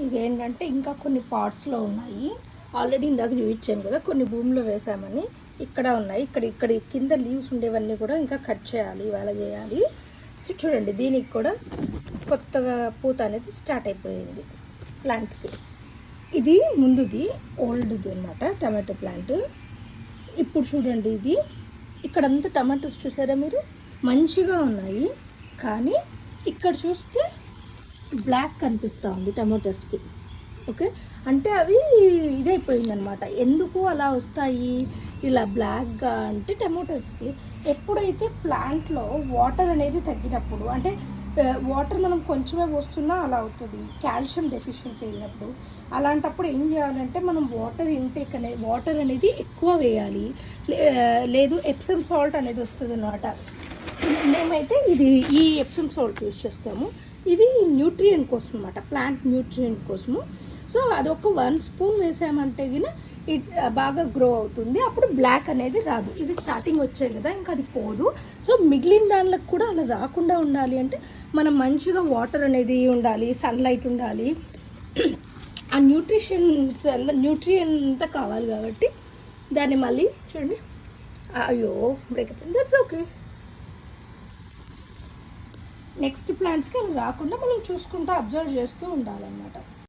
ఇవేంటంటే ఇంకా కొన్ని పార్ట్స్లో ఉన్నాయి. ఆల్రెడీ ఇందాక చూపించాను కదా, కొన్ని భూమిలో వేసామని. ఇక్కడ ఉన్నాయి, ఇక్కడ కింద లీవ్స్ ఉండేవన్నీ కూడా ఇంకా కట్ చేయాలి, ఇవాళ చేయాలి. చూడండి, దీనికి కూడా కొత్తగా పూత అనేది స్టార్ట్ అయిపోయింది ప్లాంట్స్కి. ఇది ముందుది ఓల్డ్ది అనమాట టమాటో ప్లాంట్. ఇప్పుడు చూడండి, ఇది ఇక్కడంతా టమాటోస్ చూసారా మీరు, మంచిగా ఉన్నాయి. కానీ ఇక్కడ చూస్తే బ్లాక్ కనిపిస్తూ ఉంది టమాటోస్కి. ఓకే, అంటే అవి ఇదైపోయిందనమాట. ఎందుకు అలా వస్తాయి ఇలా బ్లాక్గా అంటే, టమాటోస్కి ఎప్పుడైతే ప్లాంట్లో వాటర్ అనేది తగ్గినప్పుడు, అంటే వాటర్ మనం కొంచెమే పోస్తున్నా అలా అవుతుంది, కాల్షియం డెఫిషియన్సీ అయినప్పుడు. అలాంటప్పుడు ఏం చేయాలంటే మనం వాటర్ అనేది ఎక్కువ వేయాలి. లేదు ఎప్సమ్ సాల్ట్ అనేది వస్తుంది అనమాట. మేమైతే ఈ ఎప్సమ్ సాల్ట్ యూస్ చేస్తాము. ఇది న్యూట్రియంట్ కోసం అనమాట, ప్లాంట్ న్యూట్రియంట్ కోసము. సో అదొక 1 స్పూన్ వేసామంటే గిన బాగా గ్రో అవుతుంది. అప్పుడు బ్లాక్ అనేది రాదు. ఇవి స్టార్టింగ్ వచ్చాయి కదా, ఇంకా అది పోదు. సో మిగిలిన దానిలకు కూడా అలా రాకుండా ఉండాలి అంటే మనం మంచిగా వాటర్ అనేది ఉండాలి, సన్లైట్ ఉండాలి, ఆ న్యూట్రియం అంతా కావాలి. కాబట్టి దాన్ని మళ్ళీ చూడండి, అయ్యో బ్రేకప్, దట్స్ ఓకే. నెక్స్ట్ ప్లాంట్స్కి అలా రాకుండా మనం చూసుకుంటూ అబ్జర్వ్ చేస్తూ ఉండాలన్నమాట.